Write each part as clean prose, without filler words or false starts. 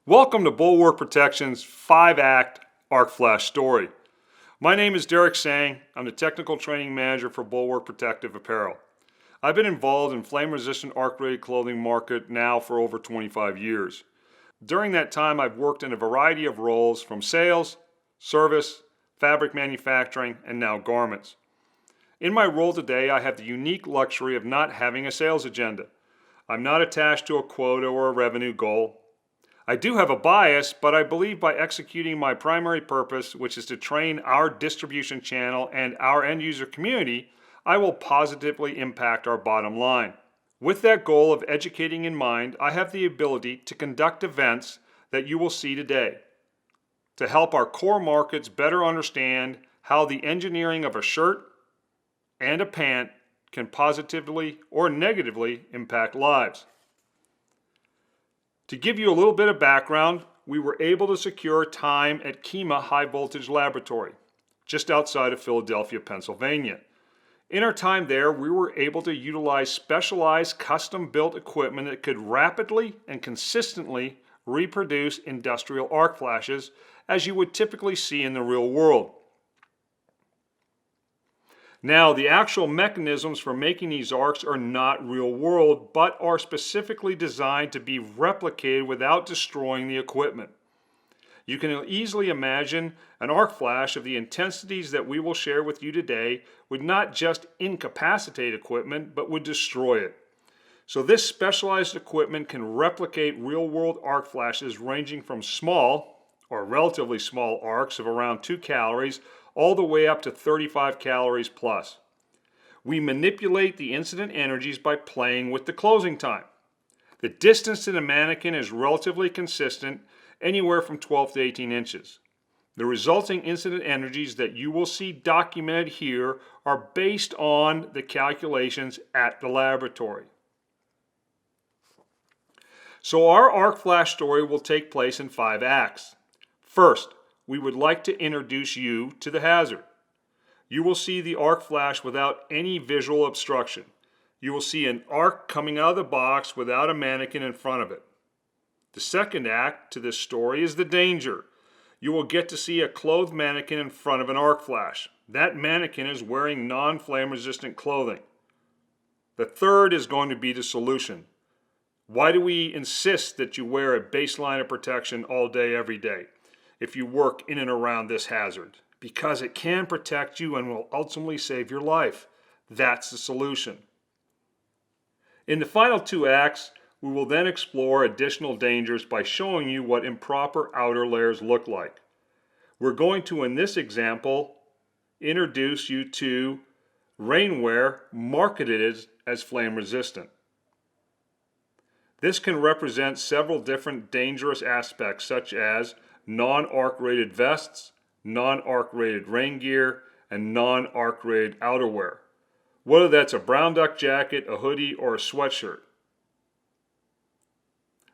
Welcome to Bulwark Protection's 5-act arc flash story. My name is Derek Sang. I'm the Technical Training Manager for Bulwark Protective Apparel. I've been involved in flame-resistant arc-rated clothing market now for over 25 years. During that time, I've worked in a variety of roles from sales, service, fabric manufacturing, and now garments. In my role today, I have the unique luxury of not having a sales agenda. I'm not attached to a quota or a revenue goal. I do have a bias, but I believe by executing my primary purpose, which is to train our distribution channel and our end user community, I will positively impact our bottom line. With that goal of educating in mind, I have the ability to conduct events that you will see today to help our core markets better understand how the engineering of a shirt and a pant can positively or negatively impact lives. To give you a little bit of background, we were able to secure time at KEMA High Voltage Laboratory, just outside of Philadelphia, Pennsylvania. In our time there, we were able to utilize specialized custom-built equipment that could rapidly and consistently reproduce industrial arc flashes as you would typically see in the real world. Now, the actual mechanisms for making these arcs are not real world, but are specifically designed to be replicated without destroying the equipment. You can easily imagine an arc flash of the intensities that we will share with you today would not just incapacitate equipment, but would destroy it. So this specialized equipment can replicate real-world arc flashes ranging from small or relatively small arcs of around 2 calories all the way up to 35 calories plus. We manipulate the incident energies by playing with the closing time. The distance to the mannequin is relatively consistent, anywhere from 12 to 18 inches. The resulting incident energies that you will see documented here are based on the calculations at the laboratory. So our arc flash story will take place in 5 acts. First, we would like to introduce you to the hazard. You will see the arc flash without any visual obstruction. You will see an arc coming out of the box without a mannequin in front of it. The second act to this story is the danger. You will get to see a clothed mannequin in front of an arc flash. That mannequin is wearing non-flame resistant clothing. The third is going to be the solution. Why do we insist that you wear a baseline of protection all day, every day, if you work in and around this hazard? Because it can protect you and will ultimately save your life. That's the solution. In the final 2 acts, we will then explore additional dangers by showing you what improper outer layers look like. We're going to, in this example, introduce you to rainwear marketed as flame resistant. This can represent several different dangerous aspects such as non-arc rated vests, non-arc rated rain gear, and non-arc rated outerwear, whether that's a brown duck jacket, a hoodie, or a sweatshirt.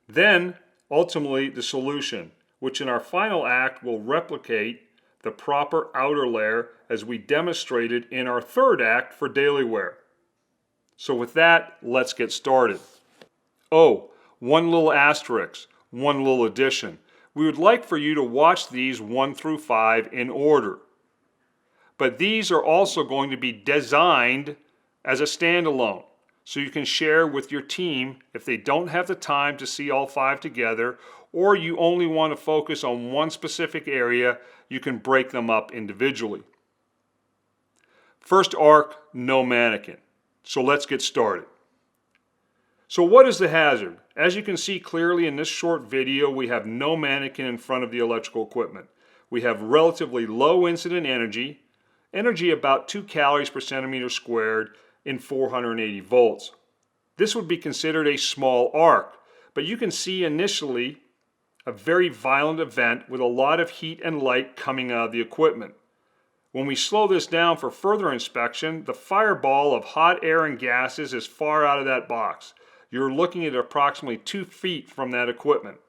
Then, ultimately, the solution, which in our final act will replicate the proper outer layer as we demonstrated in our 3rd act for daily wear. So with that, let's get started. Oh, one little asterisk, one little addition. We would like for you to watch these 1 through 5 in order. But these are also going to be designed as a standalone, so you can share with your team if they don't have the time to see all 5 together, or you only want to focus on one specific area, you can break them up individually. First arc, no mannequin. So let's get started. So what is the hazard? As you can see clearly in this short video, we have no mannequin in front of the electrical equipment. We have relatively low incident energy about 2 calories per centimeter squared in 480 volts. This would be considered a small arc, but you can see initially a very violent event with a lot of heat and light coming out of the equipment. When we slow this down for further inspection, the fireball of hot air and gases is far out of that box. You're looking at approximately 2 feet from that equipment.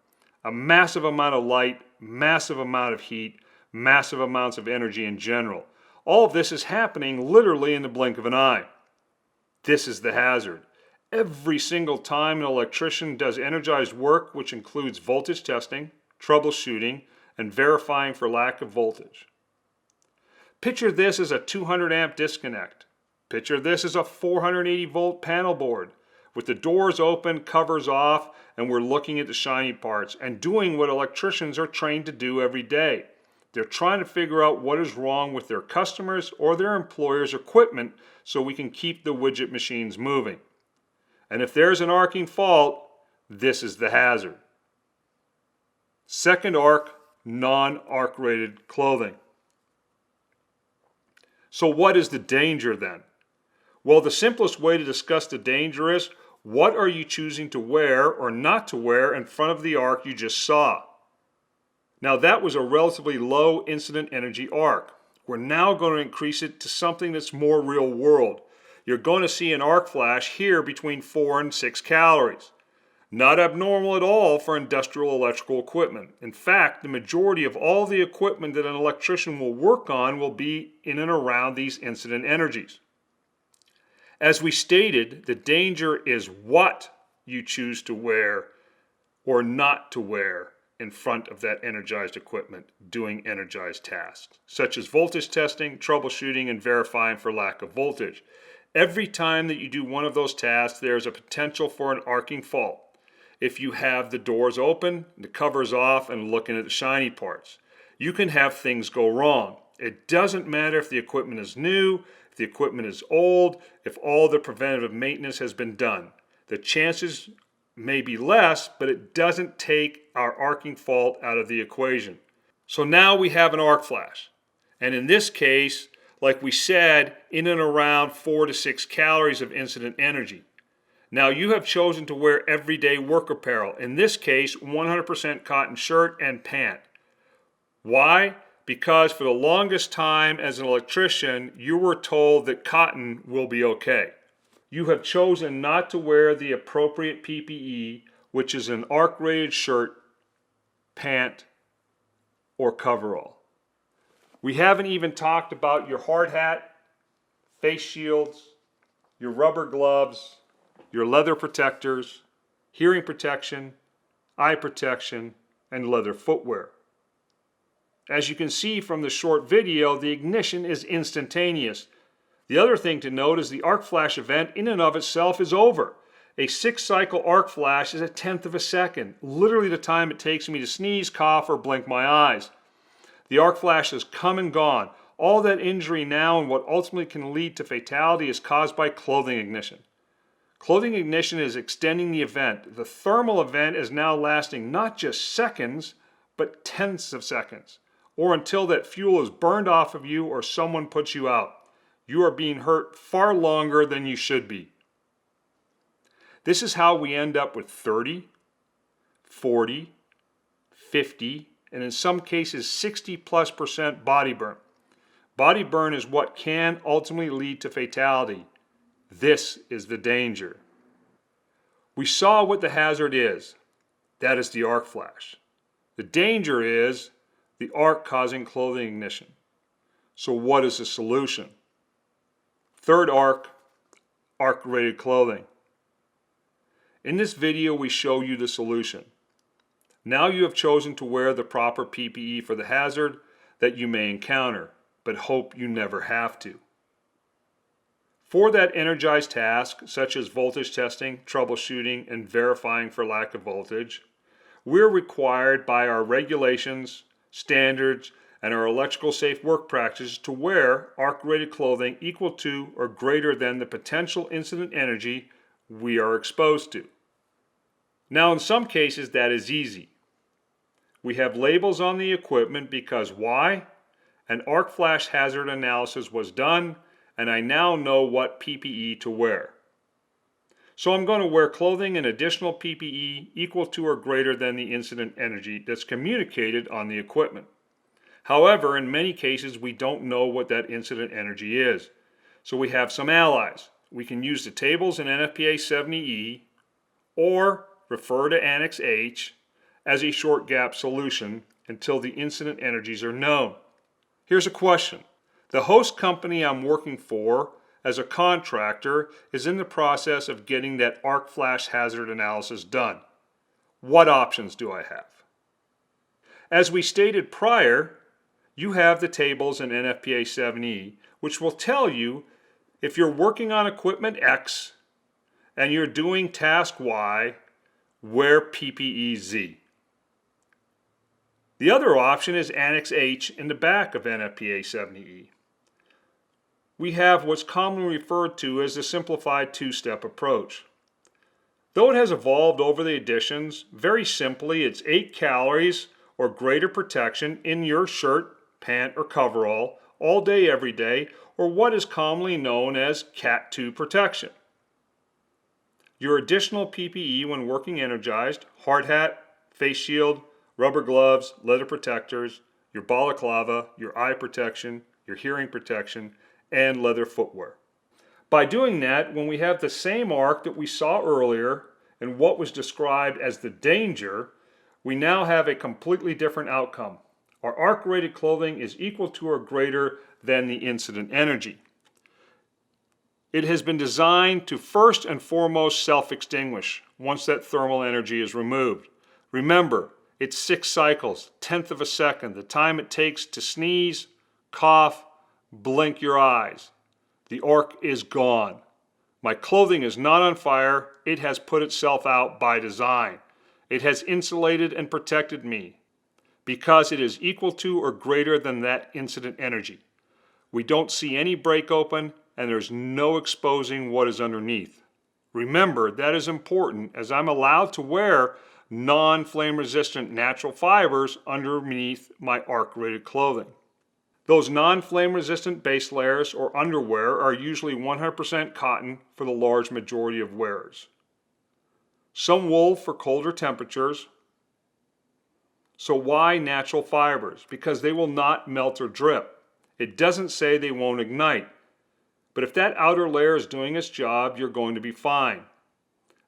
A massive amount of light, massive amount of heat, massive amounts of energy in general. All of this is happening literally in the blink of an eye. This is the hazard. every single time an electrician does energized work, which includes voltage testing, troubleshooting, and verifying for lack of voltage. Picture this as a 200 amp disconnect. Picture this as a 480 volt panel board with the doors open, covers off, and we're looking at the shiny parts and doing what electricians are trained to do every day. They're trying to figure out what is wrong with their customers or their employer's equipment so we can keep the widget machines moving. And if there's an arcing fault, this is the hazard. Second arc, non-arc rated clothing. So what is the danger then? Well, the simplest way to discuss the danger is, what are you choosing to wear or not to wear in front of the arc you just saw? Now that was a relatively low incident energy arc. We're now going to increase it to something that's more real world. You're going to see an arc flash here between 4 and 6 calories. Not abnormal at all for industrial electrical equipment. In fact, the majority of all the equipment that an electrician will work on will be in and around these incident energies. As we stated, the danger is what you choose to wear or not to wear in front of that energized equipment doing energized tasks, such as voltage testing, troubleshooting, and verifying for lack of voltage. Every time that you do one of those tasks, there's a potential for an arcing fault. If you have the doors open, the covers off, and looking at the shiny parts, you can have things go wrong. It doesn't matter if the equipment is new, if the equipment is old, if all the preventative maintenance has been done. The chances may be less, but it doesn't take our arcing fault out of the equation. So now we have an arc flash. And in this case, like we said, in and around 4 to 6 calories of incident energy. Now you have chosen to wear everyday work apparel, in this case 100% cotton shirt and pant. Why? Because for the longest time as an electrician, you were told that cotton will be okay. You have chosen not to wear the appropriate PPE, which is an arc-rated shirt, pant, or coverall. We haven't even talked about your hard hat, face shields, your rubber gloves, your leather protectors, hearing protection, eye protection, and leather footwear. As you can see from the short video, the ignition is instantaneous. The other thing to note is the arc flash event in and of itself is over. A 6-cycle arc flash is 1/10 of a second, literally the time it takes me to sneeze, cough, or blink my eyes. The arc flash has come and gone. All that injury now and what ultimately can lead to fatality is caused by clothing ignition. Clothing ignition is extending the event. The thermal event is now lasting not just seconds, but tenths of seconds, or until that fuel is burned off of you or someone puts you out. You are being hurt far longer than you should be. This is how we end up with 30, 40, 50, and in some cases 60+% body burn. Body burn is what can ultimately lead to fatality. This is the danger. We saw what the hazard is. That is the arc flash. The danger is the arc causing clothing ignition. So what is the solution? Third arc, arc-rated clothing. In this video we show you the solution. Now you have chosen to wear the proper PPE for the hazard that you may encounter, but hope you never have to. For that energized task, such as voltage testing, troubleshooting, and verifying for lack of voltage, we're required by our regulations, standards, and our electrical safe work practices to wear arc-rated clothing equal to or greater than the potential incident energy we are exposed to. Now in some cases that is easy. We have labels on the equipment because why? An arc flash hazard analysis was done and I now know what PPE to wear. So I'm going to wear clothing and additional PPE equal to or greater than the incident energy that's communicated on the equipment. However, in many cases we don't know what that incident energy is. So we have some allies. We can use the tables in NFPA 70E or refer to Annex H as a short gap solution until the incident energies are known. Here's a question. The host company I'm working for as a contractor, is in the process of getting that arc flash hazard analysis done. What options do I have? As we stated prior, you have the tables in NFPA 7E, which will tell you if you're working on equipment X and you're doing task Y, wear PPE Z. The other option is Annex H in the back of NFPA 7E. We have what's commonly referred to as the simplified two-step approach. Though it has evolved over the editions, very simply it's 8 calories or greater protection in your shirt, pant, or coverall all day, every day, or what is commonly known as Cat 2 protection. Your additional PPE when working energized: hard hat, face shield, rubber gloves, leather protectors, your balaclava, your eye protection, your hearing protection, and leather footwear. By doing that, when we have the same arc that we saw earlier and what was described as the danger, we now have a completely different outcome. Our arc-rated clothing is equal to or greater than the incident energy. It has been designed to first and foremost self-extinguish once that thermal energy is removed. Remember, it's 6 cycles, 1/10 of a second, the time it takes to sneeze, cough, blink your eyes. The arc is gone. My clothing is not on fire. It has put itself out by design. It has insulated and protected me because it is equal to or greater than that incident energy. We don't see any break open, and there's no exposing what is underneath. Remember, that is important, as I'm allowed to wear non-flame resistant natural fibers underneath my arc-rated clothing. Those non-flame resistant base layers or underwear are usually 100% cotton for the large majority of wearers. Some wool for colder temperatures. So why natural fibers? Because they will not melt or drip. It doesn't say they won't ignite. But if that outer layer is doing its job, you're going to be fine.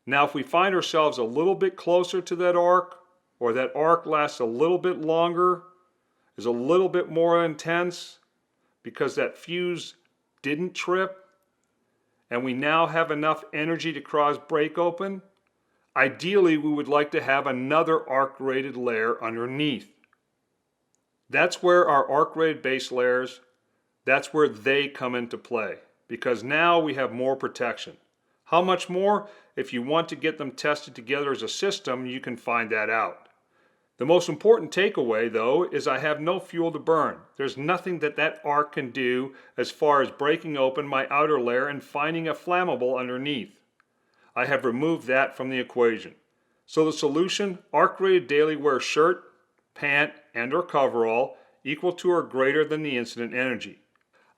Now, if we find ourselves a little bit closer to that arc, or that arc lasts a little bit longer, is a little bit more intense, because that fuse didn't trip, and we now have enough energy to cause break open, ideally we would like to have another arc-rated layer underneath. That's where our arc-rated base layers, that's where they come into play, because now we have more protection. How much more? If you want to get them tested together as a system, you can find that out. The most important takeaway, though, is I have no fuel to burn. There's nothing that arc can do as far as breaking open my outer layer and finding a flammable underneath. I have removed that from the equation. So the solution: arc-rated daily wear shirt, pant, and or coverall equal to or greater than the incident energy.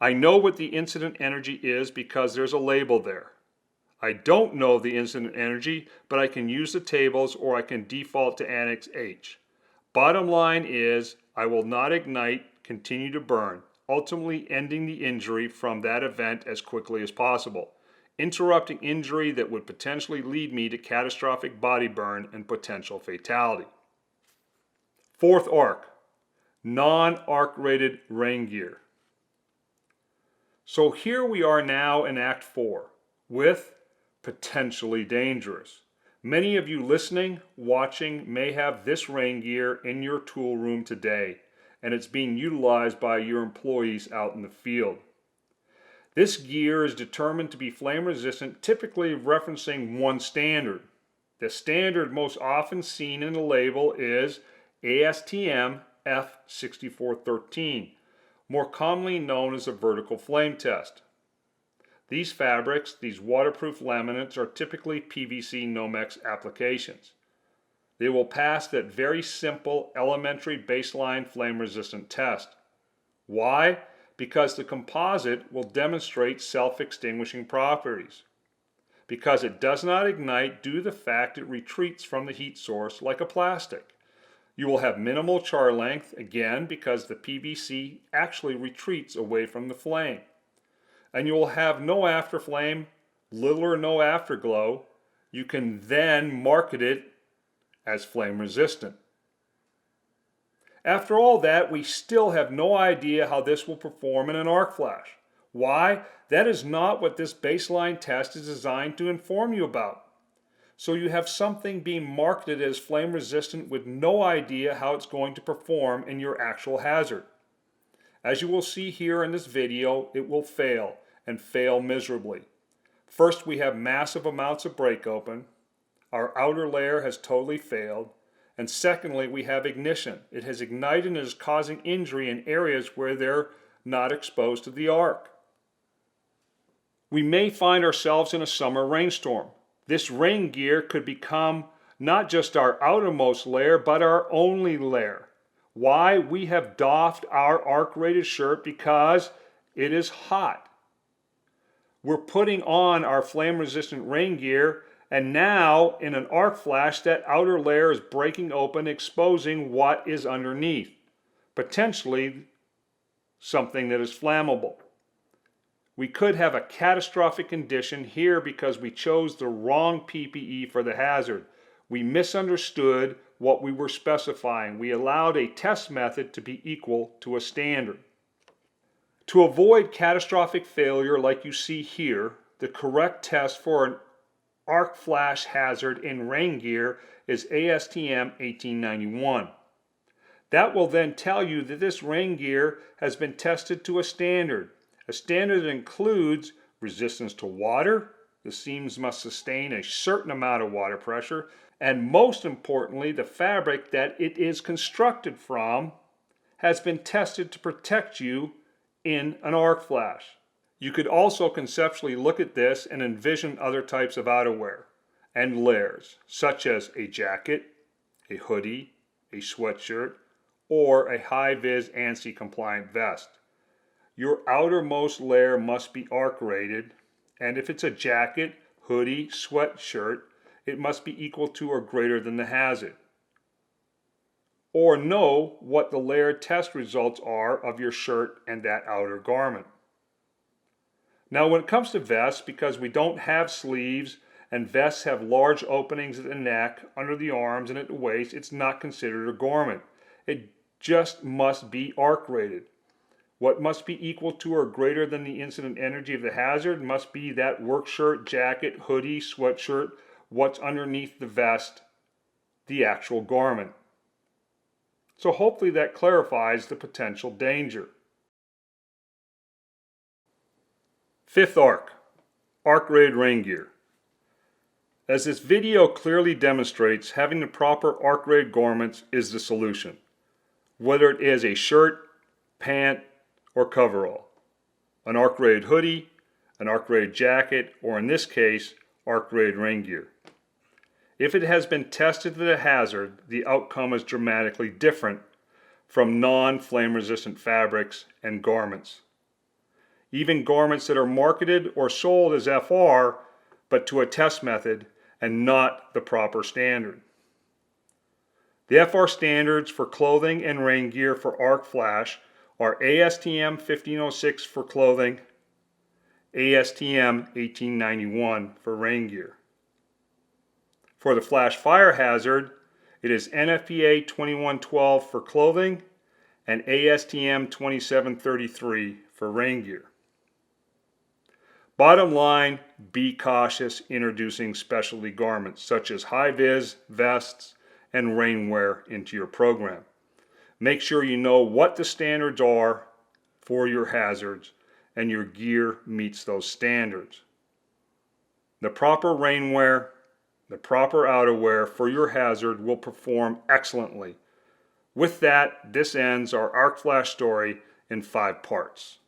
I know what the incident energy is because there's a label there. I don't know the incident energy, but I can use the tables or I can default to Annex H. Bottom line is, I will not ignite, continue to burn, ultimately ending the injury from that event as quickly as possible, interrupting injury that would potentially lead me to catastrophic body burn and potential fatality. Fourth arc, non-arc rated rain gear. So here we are now in Act 4 with potentially dangerous. Many of you listening, watching, may have this rain gear in your tool room today, and it's being utilized by your employees out in the field. This gear is determined to be flame resistant, typically referencing one standard. The standard most often seen in the label is ASTM F6413, more commonly known as a vertical flame test. These fabrics, these waterproof laminates, are typically PVC Nomex applications. They will pass that very simple elementary baseline flame resistant test. Why? Because the composite will demonstrate self-extinguishing properties. Because it does not ignite due to the fact it retreats from the heat source like a plastic. You will have minimal char length, again because the PVC actually retreats away from the flame. And you will have no afterflame, little or no afterglow. You can then market it as flame resistant. After all that, we still have no idea how this will perform in an arc flash. Why? That is not what this baseline test is designed to inform you about. So you have something being marketed as flame resistant with no idea how it's going to perform in your actual hazard. As you will see here in this video, it will fail, and fail miserably. First, we have massive amounts of break open. Our outer layer has totally failed. And secondly, we have ignition. It has ignited and is causing injury in areas where they're not exposed to the arc. We may find ourselves in a summer rainstorm. This rain gear could become not just our outermost layer, but our only layer. Why? We have doffed our arc-rated shirt because it is hot. We're putting on our flame-resistant rain gear, and now in an arc flash, that outer layer is breaking open, exposing what is underneath. Potentially something that is flammable. We could have a catastrophic condition here because we chose the wrong PPE for the hazard. We misunderstood what we were specifying. We allowed a test method to be equal to a standard. To avoid catastrophic failure like you see here, the correct test for an arc flash hazard in rain gear is ASTM 1891. That will then tell you that this rain gear has been tested to a standard. A standard that includes resistance to water, the seams must sustain a certain amount of water pressure, and most importantly, the fabric that it is constructed from has been tested to protect you in an arc flash. You could also conceptually look at this and envision other types of outerwear and layers, such as a jacket, a hoodie, a sweatshirt, or a high-vis ANSI compliant vest. Your outermost layer must be arc rated, and if it's a jacket, hoodie, sweatshirt, it must be equal to or greater than the hazard. Or know what the layer test results are of your shirt and that outer garment. Now when it comes to vests, because we don't have sleeves and vests have large openings at the neck, under the arms, and at the waist, it's not considered a garment. It just must be arc rated. What must be equal to or greater than the incident energy of the hazard must be that work shirt, jacket, hoodie, sweatshirt, what's underneath the vest, the actual garment. So hopefully that clarifies the potential danger. Fifth arc, arc-rated rain gear. As this video clearly demonstrates, having the proper arc-rated garments is the solution. Whether it is a shirt, pant, or coverall, an arc-rated hoodie, an arc-rated jacket, or in this case, arc-rated rain gear. If it has been tested to the hazard, the outcome is dramatically different from non-flame resistant fabrics and garments. Even garments that are marketed or sold as FR, but to a test method and not the proper standard. The FR standards for clothing and rain gear for arc flash are ASTM 1506 for clothing, ASTM 1891 for rain gear. For the flash fire hazard, it is NFPA 2112 for clothing and ASTM 2733 for rain gear. Bottom line, be cautious introducing specialty garments such as high-vis, vests, and rainwear into your program. Make sure you know what the standards are for your hazards and your gear meets those standards. The proper rainwear, the proper outerwear for your hazard will perform excellently. With that, this ends our arc flash story in 5 parts.